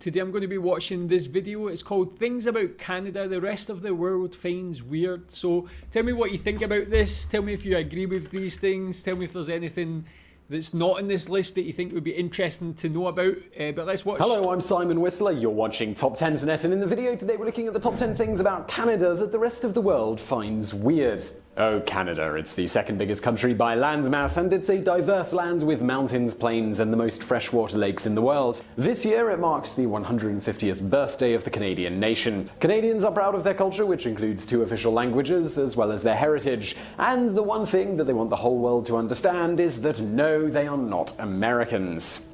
Today I'm going to be watching this video. It's called Things About Canada The Rest of the World Finds Weird. So tell me what you think about this. Tell me if you agree with these things. Tell me if there's anything that's not in this list that you think would be interesting to know about. But let's watch. Hello, I'm Simon Whistler. You're watching Top 10's Net, and in the video today we're looking at the top 10 things about Canada that the rest of the world finds weird. Oh, Canada. It's the second biggest country by landmass, and it's a diverse land with mountains, plains, and the most freshwater lakes in the world. This year it marks the 150th birthday of the Canadian nation. Canadians are proud of their culture, which includes 2 official languages, as well as their heritage. And the one thing that they want the whole world to understand is that no, they are not Americans.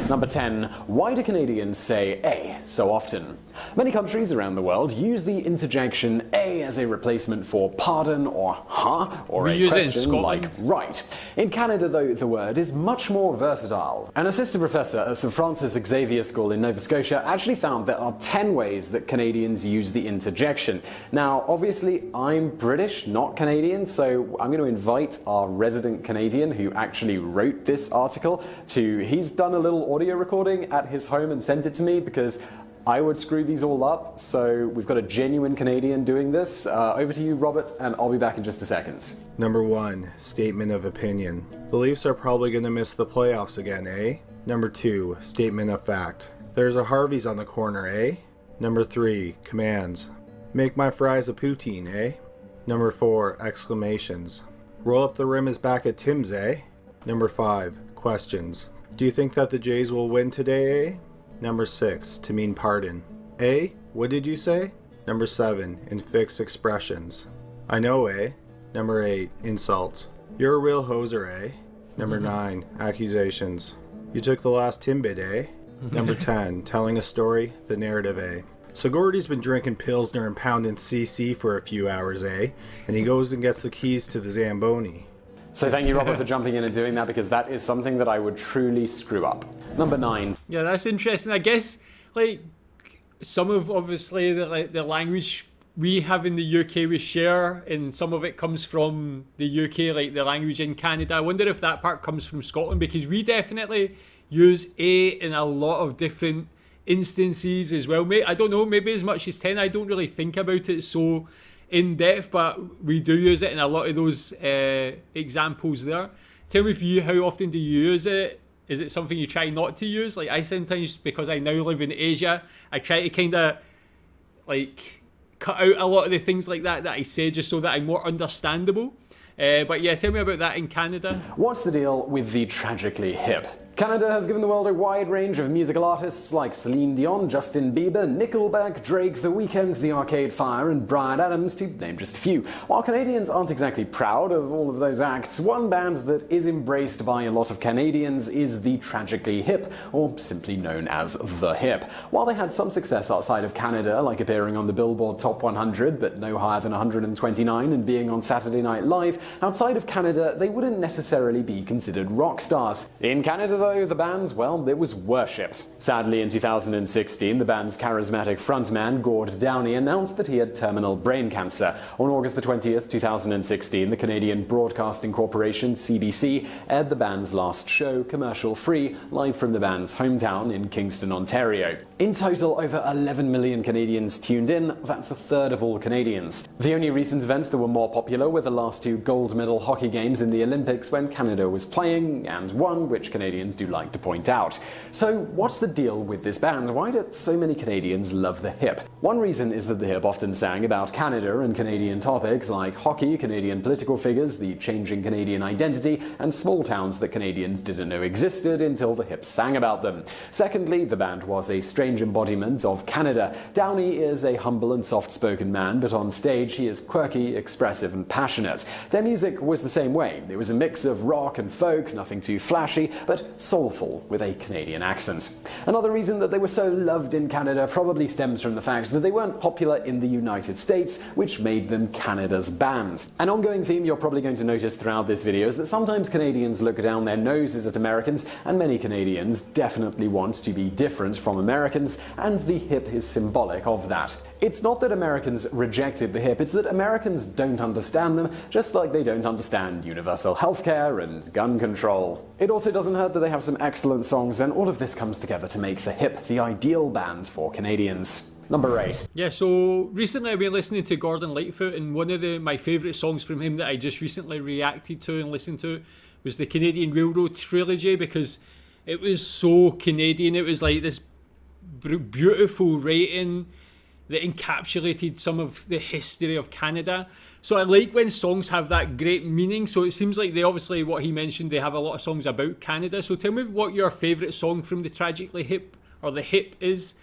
Number 10. Why do Canadians say "eh" so often? Many countries around the world use the interjection "eh" as a replacement for pardon or huh, or we a use question it in Scotland. like right. In Canada, though, the word is much more versatile. An assistant professor at St. Francis Xavier School in Nova Scotia actually found there are 10 ways that Canadians use the interjection. Now, obviously, I'm British, not Canadian, so I'm going to invite our resident Canadian who actually wrote this article he's done a little audio recording at his home and sent it to me because I would screw these all up, so we've got a genuine Canadian doing this. Over to you, Robert, and I'll be back in just a second. Number 1. Statement of opinion. The Leafs are probably going to miss the playoffs again, eh? Number 2. Statement of fact. There's a Harvey's on the corner, eh? Number 3. Commands. Make my fries a poutine, eh? Number 4. Exclamations. Roll up the rim is back at Tim's, eh? Number 5. Questions. Do you think that the Jays will win today, eh? Number 6. To mean pardon. Eh? What did you say? Number 7. In fixed expressions. I know, eh? Number 8. Insults. You're a real hoser, eh? Number 9. Accusations. You took the last Timbit, eh? Number 10. Telling a story. The narrative, eh? So Gordy's been drinking Pilsner and pounding CC for a few hours, eh? And he goes and gets the keys to the Zamboni. So thank you, Robert, for jumping in and doing that, because that is something that I would truly screw up. Number 9. Yeah, that's interesting. I guess, like, some of, obviously, the language we have in the UK we share, and some of it comes from the UK, like the language in Canada. I wonder if that part comes from Scotland, because we definitely use "a" in a lot of different instances as well. I don't know, maybe as much as 10. I don't really think about it so in depth, but we do use it in a lot of those examples there. Tell me how often do you use it? Is it something you try not to use? Like, I sometimes, because I now live in Asia, I try to kind of like cut out a lot of the things like that I say, just so that I'm more understandable. But yeah, tell me about that in Canada. What's the deal with the Tragically Hip? Canada has given the world a wide range of musical artists like Celine Dion, Justin Bieber, Nickelback, Drake, The Weeknd, The Arcade Fire, and Bryan Adams, to name just a few. While Canadians aren't exactly proud of all of those acts, one band that is embraced by a lot of Canadians is the Tragically Hip, or simply known as The Hip. While they had some success outside of Canada, like appearing on the Billboard Top 100, but no higher than 129, and being on Saturday Night Live, outside of Canada, they wouldn't necessarily be considered rock stars. In Canada, though, the band, well, it was worshipped. Sadly, in 2016, the band's charismatic frontman, Gord Downey, announced that he had terminal brain cancer. On August the 20th, 2016, the Canadian Broadcasting Corporation, CBC, aired the band's last show, commercial-free, live from the band's hometown in Kingston, Ontario. In total, over 11 million Canadians tuned in. That's a third of all Canadians. The only recent events that were more popular were the last 2 gold medal hockey games in the Olympics when Canada was playing, and won, which Canadians do like to point out. So what's the deal with this band? Why do so many Canadians love the Hip? One reason is that the Hip often sang about Canada and Canadian topics like hockey, Canadian political figures, the changing Canadian identity, and small towns that Canadians didn't know existed until the Hip sang about them. Secondly, the band was a strange embodiment of Canada. Downey is a humble and soft-spoken man, but on stage he is quirky, expressive, and passionate. Their music was the same way. It was a mix of rock and folk, nothing too flashy, but soulful with a Canadian accent. Another reason that they were so loved in Canada probably stems from the fact that they weren't popular in the United States, which made them Canada's band. An ongoing theme you're probably going to notice throughout this video is that sometimes Canadians look down their noses at Americans, and many Canadians definitely want to be different from Americans, and the Hip is symbolic of that. It's not that Americans rejected the hip, it's that Americans don't understand them, just like they don't understand universal healthcare and gun control. It also doesn't hurt that they have some excellent songs, and all of this comes together to make the hip the ideal band for Canadians. Number 8. Yeah, so recently I've been listening to Gordon Lightfoot, and one of my favourite songs from him that I just recently reacted to and listened to was the Canadian Railroad Trilogy, because it was so Canadian. It was like this beautiful writing that encapsulated some of the history of Canada. So I like when songs have that great meaning. So it seems like they obviously, what he mentioned, they have a lot of songs about Canada. So tell me what your favourite song from the Tragically Hip, or the Hip, is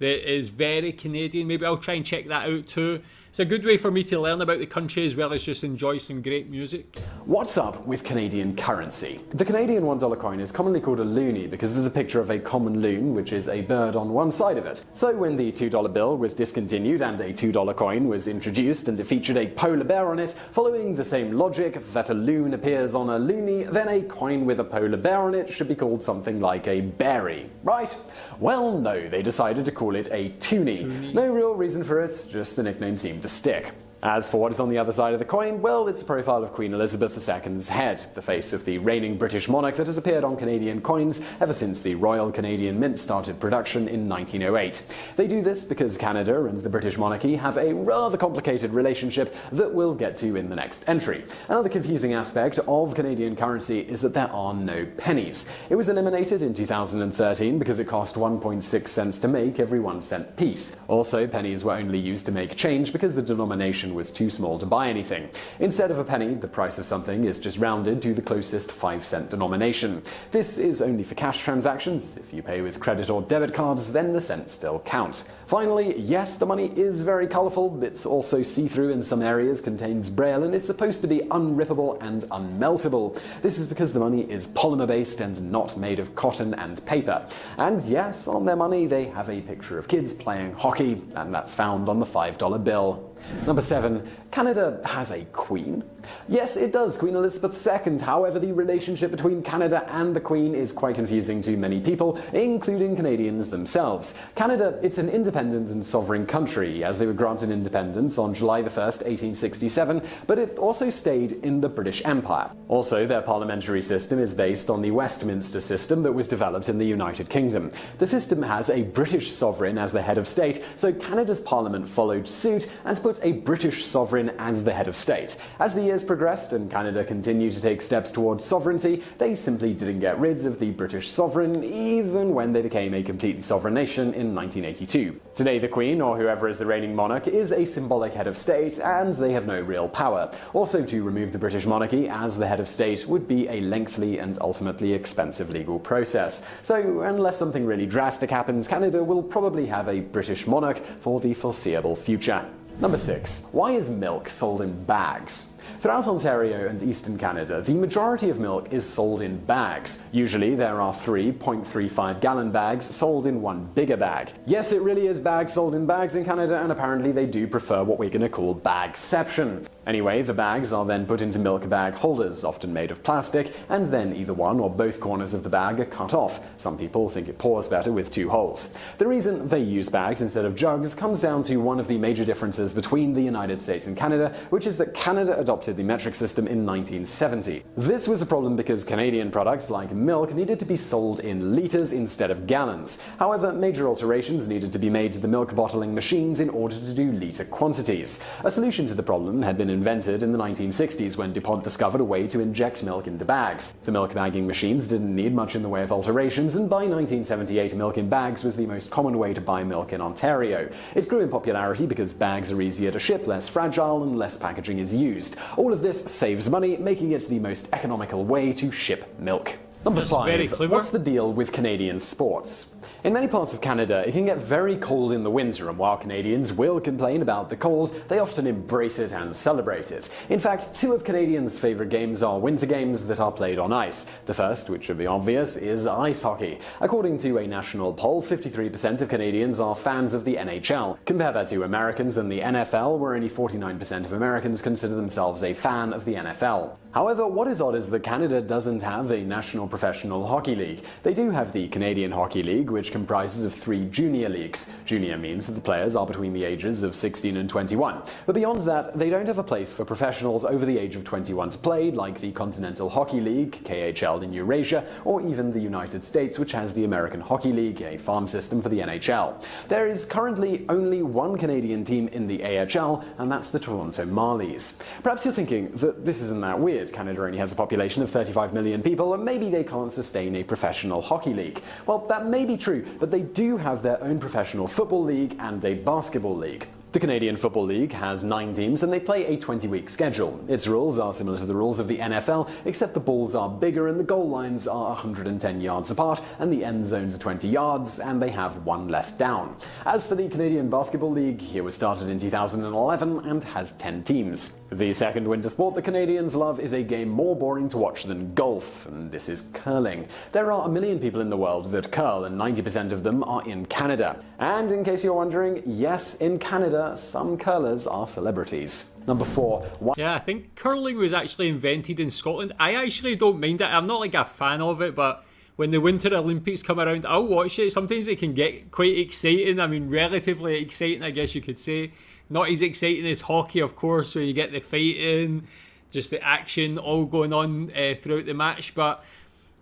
that is very Canadian. Maybe I'll try and check that out too. It's a good way for me to learn about the country as well as just enjoy some great music. What's up with Canadian currency? The Canadian $1 coin is commonly called a loonie because there's a picture of a common loon, which is a bird, on one side of it. So when the $2 bill was discontinued and a $2 coin was introduced and it featured a polar bear on it, following the same logic that a loon appears on a loonie, then a coin with a polar bear on it should be called something like a berry, right? Well, no, they decided to call it a toonie. No real reason for it, just the nickname seemed to stick. As for what is on the other side of the coin, well, it's a profile of Queen Elizabeth II's head, the face of the reigning British monarch that has appeared on Canadian coins ever since the Royal Canadian Mint started production in 1908. They do this because Canada and the British monarchy have a rather complicated relationship that we'll get to in the next entry. Another confusing aspect of Canadian currency is that there are no pennies. It was eliminated in 2013 because it cost 1.6 cents to make every 1 cent piece. Also, pennies were only used to make change because the denomination was too small to buy anything. Instead of a penny, the price of something is just rounded to the closest 5-cent denomination. This is only for cash transactions. If you pay with credit or debit cards, then the cents still count. Finally, yes, the money is very colourful. It's also see-through in some areas, contains braille, and is supposed to be unrippable and unmeltable. This is because the money is polymer-based and not made of cotton and paper. And yes, on their money they have a picture of kids playing hockey, and that's found on the $5 bill. Number 7. Canada has a queen? Yes, it does, Queen Elizabeth II. However, the relationship between Canada and the Queen is quite confusing to many people, including Canadians themselves. Canada, it's an independent and sovereign country, as they were granted independence on July 1st, 1867, but it also stayed in the British Empire. Also, their parliamentary system is based on the Westminster system that was developed in the United Kingdom. The system has a British sovereign as the head of state, so Canada's parliament followed suit and put a British sovereign as the head of state. As the years progressed and Canada continued to take steps towards sovereignty, they simply didn't get rid of the British sovereign, even when they became a completely sovereign nation in 1982. Today, the Queen, or whoever is the reigning monarch, is a symbolic head of state, and they have no real power. Also, to remove the British monarchy as the head of state would be a lengthy and ultimately expensive legal process. So, unless something really drastic happens, Canada will probably have a British monarch for the foreseeable future. Number 6. Why is milk sold in bags? Throughout Ontario and eastern Canada, the majority of milk is sold in bags. Usually there are 3 0.35-gallon bags sold in one bigger bag. Yes, it really is bags sold in bags in Canada, and apparently they do prefer what we're going to call bagception. Anyway, the bags are then put into milk bag holders, often made of plastic, and then either one or both corners of the bag are cut off. Some people think it pours better with 2 holes. The reason they use bags instead of jugs comes down to one of the major differences between the United States and Canada, which is that Canada adopted the metric system in 1970. This was a problem because Canadian products like milk needed to be sold in litres instead of gallons. However, major alterations needed to be made to the milk bottling machines in order to do litre quantities. A solution to the problem had been invented in the 1960s when DuPont discovered a way to inject milk into bags. The milk bagging machines didn't need much in the way of alterations, and by 1978 milk in bags was the most common way to buy milk in Ontario. It grew in popularity because bags are easier to ship, less fragile, and less packaging is used. All of this saves money, making it the most economical way to ship milk. Number 5. What's the deal with Canadian sports? In many parts of Canada, it can get very cold in the winter, and while Canadians will complain about the cold, they often embrace it and celebrate it. In fact, 2 of Canadians' favourite games are winter games that are played on ice. The first, which should be obvious, is ice hockey. According to a national poll, 53% of Canadians are fans of the NHL. Compare that to Americans and the NFL, where only 49% of Americans consider themselves a fan of the NFL. However, what is odd is that Canada doesn't have a national professional hockey league. They do have the Canadian Hockey League, which comprises of 3 junior leagues. Junior means that the players are between the ages of 16 and 21. But beyond that, they don't have a place for professionals over the age of 21 to play, like the Continental Hockey League, KHL in Eurasia, or even the United States, which has the American Hockey League, a farm system for the NHL. There is currently only one Canadian team in the AHL, and that's the Toronto Marlies. Perhaps you're thinking that this isn't that weird. Canada only has a population of 35 million people, and maybe they can't sustain a professional hockey league. Well, that may be true, but they do have their own professional football league and a basketball league. The Canadian Football League has 9 teams and they play a 20-week schedule. Its rules are similar to the rules of the NFL, except the balls are bigger and the goal lines are 110 yards apart and the end zones are 20 yards and they have 1 less down. As for the Canadian Basketball League, it was started in 2011 and has 10 teams. The second winter sport the Canadians love is a game more boring to watch than golf, and this is curling. There are 1 million people in the world that curl and 90% of them are in Canada. And in case you're wondering, yes, in Canada, some curlers are celebrities. Number 4. Yeah, I think curling was actually invented in Scotland. I actually don't mind it. I'm not like a fan of it, but when the Winter Olympics come around, I'll watch it. Sometimes it can get quite exciting. I mean, relatively exciting, I guess you could say. Not as exciting as hockey, of course, where you get the fighting, just the action all going on throughout the match. But,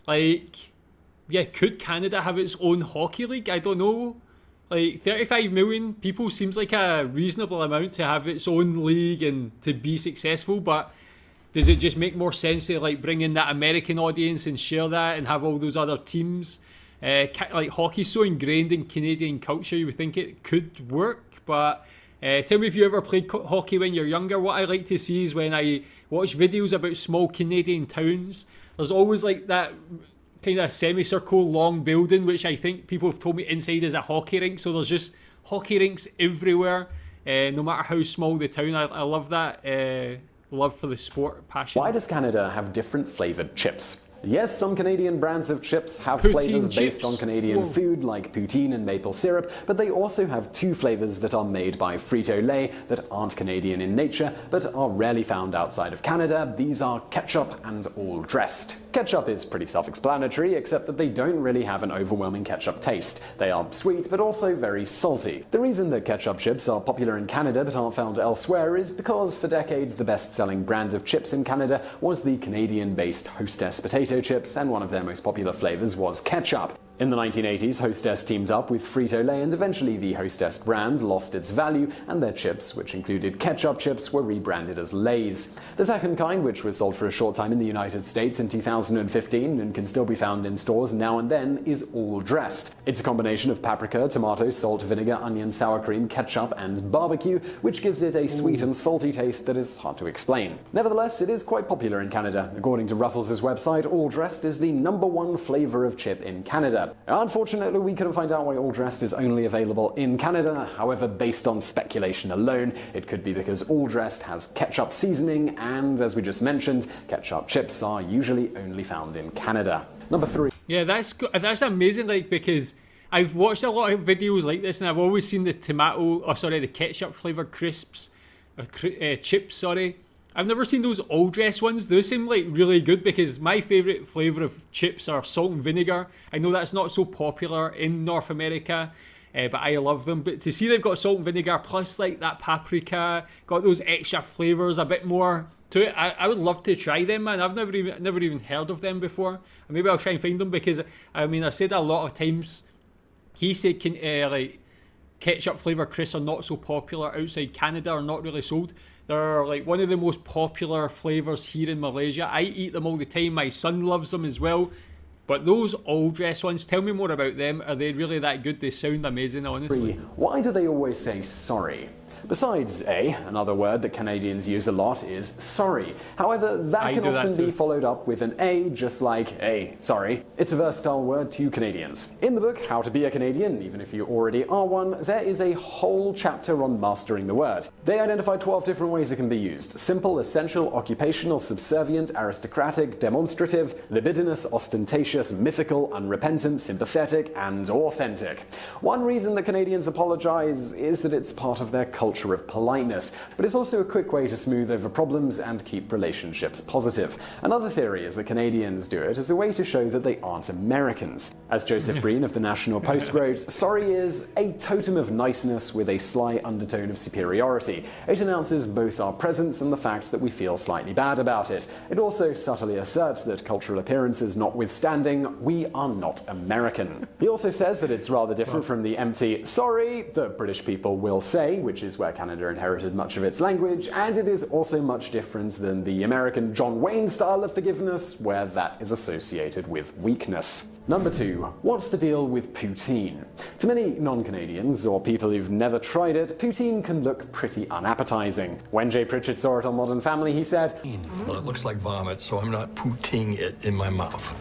like, yeah, could Canada have its own hockey league? I don't know. Like, 35 million people seems like a reasonable amount to have its own league and to be successful, but does it just make more sense to like bring in that American audience and share that and have all those other teams? Like, hockey's so ingrained in Canadian culture, you would think it could work, but tell me if you ever played hockey when you're younger. What I like to see is when I watch videos about small Canadian towns, there's always like that kind of semicircle long building, which I think people have told me inside is a hockey rink. So there's just hockey rinks everywhere, no matter how small the town. I love that love for the sport, passion. Why does Canada have different flavoured chips? Yes, some Canadian brands of chips have Poutine flavours based chips. on Canadian Whoa. food like poutine and maple syrup, but they also have 2 flavours that are made by Frito-Lay that aren't Canadian in nature, but are rarely found outside of Canada. These are ketchup and all dressed. Ketchup is pretty self-explanatory, except that they don't really have an overwhelming ketchup taste. They are sweet, but also very salty. The reason that ketchup chips are popular in Canada but aren't found elsewhere is because for decades the best-selling brand of chips in Canada was the Canadian-based Hostess potato chips, and one of their most popular flavors was ketchup. In the 1980s, Hostess teamed up with Frito-Lay, and eventually the Hostess brand lost its value, and their chips, which included ketchup chips, were rebranded as Lay's. The second kind, which was sold for a short time in the United States in 2015 and can still be found in stores now and then, is all dressed. It's a combination of paprika, tomato, salt, vinegar, onion, sour cream, ketchup, and barbecue, which gives it a sweet and salty taste that is hard to explain. Nevertheless, it is quite popular in Canada. According to Ruffles' website, all dressed is the #1 flavor of chip in Canada. Unfortunately, we couldn't find out why all dressed is only available in Canada. However, based on speculation alone, it could be because all dressed has ketchup seasoning, and as we just mentioned, ketchup chips are usually only found in Canada. Number 3. Yeah, that's amazing. Like, because I've watched a lot of videos like this, and I've always seen the the ketchup flavored crisps, chips. Sorry, I've never seen those all dress ones. Those seem like really good because my favourite flavour of chips are salt and vinegar. I know that's not so popular in North America, but I love them. But to see they've got salt and vinegar plus like that paprika, got those extra flavours, a bit more to it. I would love to try them, man. I've never even heard of them before. And maybe I'll try and find them because I mean I said a lot of times. He said like ketchup flavour crisps are not so popular outside Canada, or not really sold. They're like one of the most popular flavours here in Malaysia. I eat them all the time. My son loves them as well. But those all dress ones, tell me more about them. Are they really that good? They sound amazing, honestly. 3. Why do they always say sorry? Besides another word that Canadians use a lot is sorry. However, that can often be followed up with an A, just like, sorry. It's a versatile word to Canadians. In the book, How to Be a Canadian, even if you already are one, there is a whole chapter on mastering the word. They identify 12 different ways it can be used. Simple, essential, occupational, subservient, aristocratic, demonstrative, libidinous, ostentatious, mythical, unrepentant, sympathetic, and authentic. One reason that Canadians apologize is that it's part of their culture culture of politeness, but it's also a quick way to smooth over problems and keep relationships positive. Another theory is that Canadians do it as a way to show that they aren't Americans. As Joseph Breen of the National Post wrote, "Sorry is a totem of niceness with a sly undertone of superiority. It announces both our presence and the fact that we feel slightly bad about it. It also subtly asserts that cultural appearances notwithstanding, we are not American." He also says that it's rather different from the empty "sorry" that British people will say, which is where Canada inherited much of its language, and it is also much different than the American John Wayne style of forgiveness, where that is associated with weakness. Number 2. What's the deal with poutine? To many non-Canadians, or people who've never tried it, poutine can look pretty unappetizing. When Jay Pritchard saw it on Modern Family, he said, "Well, it looks like vomit, so I'm not poutine it in my mouth."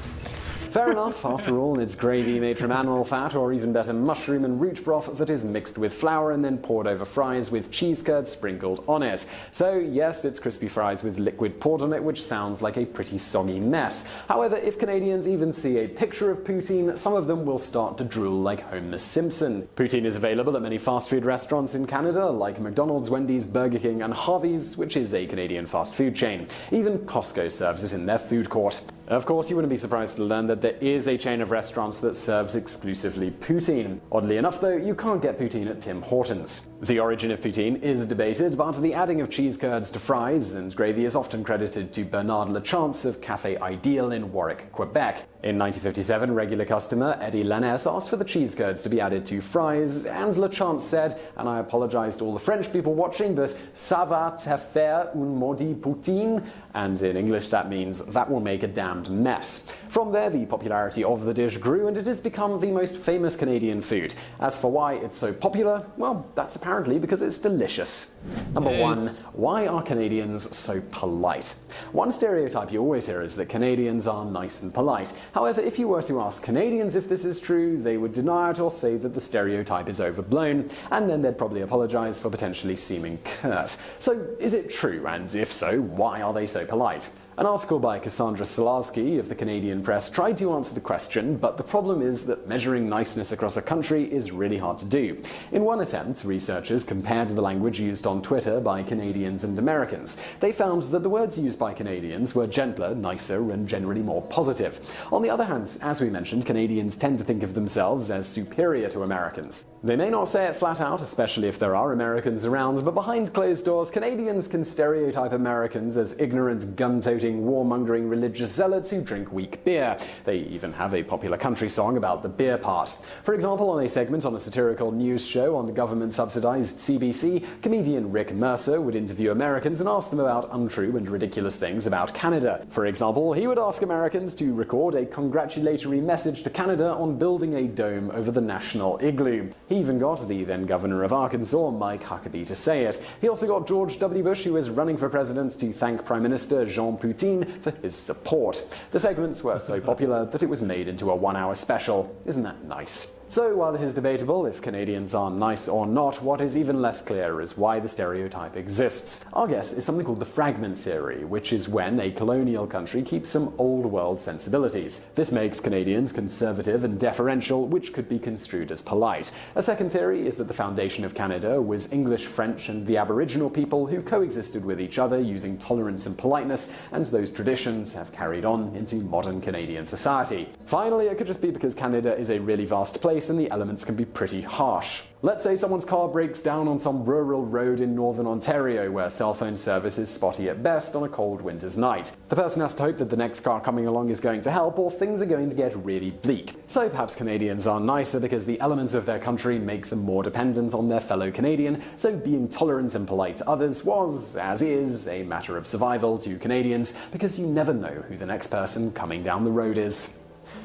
Fair enough, after all, it's gravy made from animal fat, or even better, mushroom and root broth that is mixed with flour and then poured over fries with cheese curd sprinkled on it. So yes, it's crispy fries with liquid poured on it, which sounds like a pretty soggy mess. However, if Canadians even see a picture of poutine, some of them will start to drool like Homer Simpson. Poutine is available at many fast food restaurants in Canada, like McDonald's, Wendy's, Burger King and Harvey's, which is a Canadian fast food chain. Even Costco serves it in their food court. Of course, you wouldn't be surprised to learn that there is a chain of restaurants that serves exclusively poutine. Oddly enough, though, you can't get poutine at Tim Hortons. The origin of poutine is debated, but the adding of cheese curds to fries and gravy is often credited to Bernard Lachance of Café Ideal in Warwick, Quebec. In 1957, regular customer Eddie Lannes asked for the cheese curds to be added to fries, and Lachance said, and I apologize to all the French people watching, but "ça va te faire un maudit poutine," and in English that means "that will make a damned mess." From there, the popularity of the dish grew, and it has become the most famous Canadian food. As for why it's so popular, well, that's apparently because it's delicious. Number 1. Why are Canadians so polite? One stereotype you always hear is that Canadians are nice and polite. However, if you were to ask Canadians if this is true, they would deny it or say that the stereotype is overblown, and then they'd probably apologize for potentially seeming curt. So, is it true? And if so, why are they so polite? An article by Cassandra Solarsky of the Canadian Press tried to answer the question, but the problem is that measuring niceness across a country is really hard to do. In one attempt, researchers compared the language used on Twitter by Canadians and Americans. They found that the words used by Canadians were gentler, nicer, and generally more positive. On the other hand, as we mentioned, Canadians tend to think of themselves as superior to Americans. They may not say it flat out, especially if there are Americans around, but behind closed doors, Canadians can stereotype Americans as ignorant, gun-toting, warmongering religious zealots who drink weak beer. They even have a popular country song about the beer part. For example, on a segment on a satirical news show on the government-subsidized CBC, comedian Rick Mercer would interview Americans and ask them about untrue and ridiculous things about Canada. For example, he would ask Americans to record a congratulatory message to Canada on building a dome over the national igloo. He even got the then governor of Arkansas, Mike Huckabee, to say it. He also got George W. Bush, who was running for president, to thank Prime Minister Jean Poutine for his support. The segments were so popular that it was made into a 1-hour special. Isn't that nice? So while it is debatable if Canadians are nice or not, what is even less clear is why the stereotype exists. Our guess is something called the fragment theory, which is when a colonial country keeps some old world sensibilities. This makes Canadians conservative and deferential, which could be construed as polite. A second theory is that the foundation of Canada was English, French, and the Aboriginal people who coexisted with each other using tolerance and politeness, and those traditions have carried on into modern Canadian society. Finally, it could just be because Canada is a really vast place and the elements can be pretty harsh. Let's say someone's car breaks down on some rural road in northern Ontario where cell phone service is spotty at best on a cold winter's night. The person has to hope that the next car coming along is going to help, or things are going to get really bleak. So perhaps Canadians are nicer because the elements of their country make them more dependent on their fellow Canadian, so being tolerant and polite to others was, as is, a matter of survival to Canadians, because you never know who the next person coming down the road is.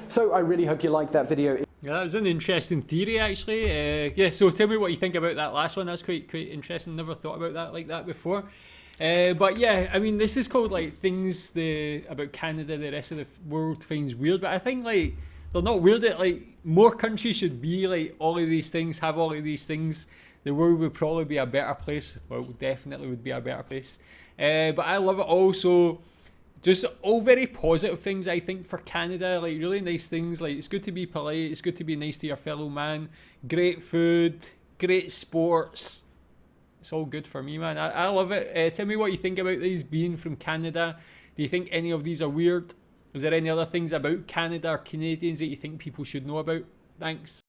So I really hope you liked that video. Yeah, that was an interesting theory, actually. Yeah, so tell me what you think about that last one. That's quite interesting. Never thought about that like that before. But yeah, I mean, this is called like things about Canada the rest of the world finds weird. But I think like they're not weird. That like more countries should be like all of these things, have all of these things. The world would probably be a better place. Well, definitely would be a better place. But I love it also. Just all very positive things, I think, for Canada. Like, really nice things. Like, it's good to be polite. It's good to be nice to your fellow man. Great food. Great sports. It's all good for me, man. I love it. Tell me what you think about these being from Canada. Do you think any of these are weird? Is there any other things about Canada or Canadians that you think people should know about? Thanks.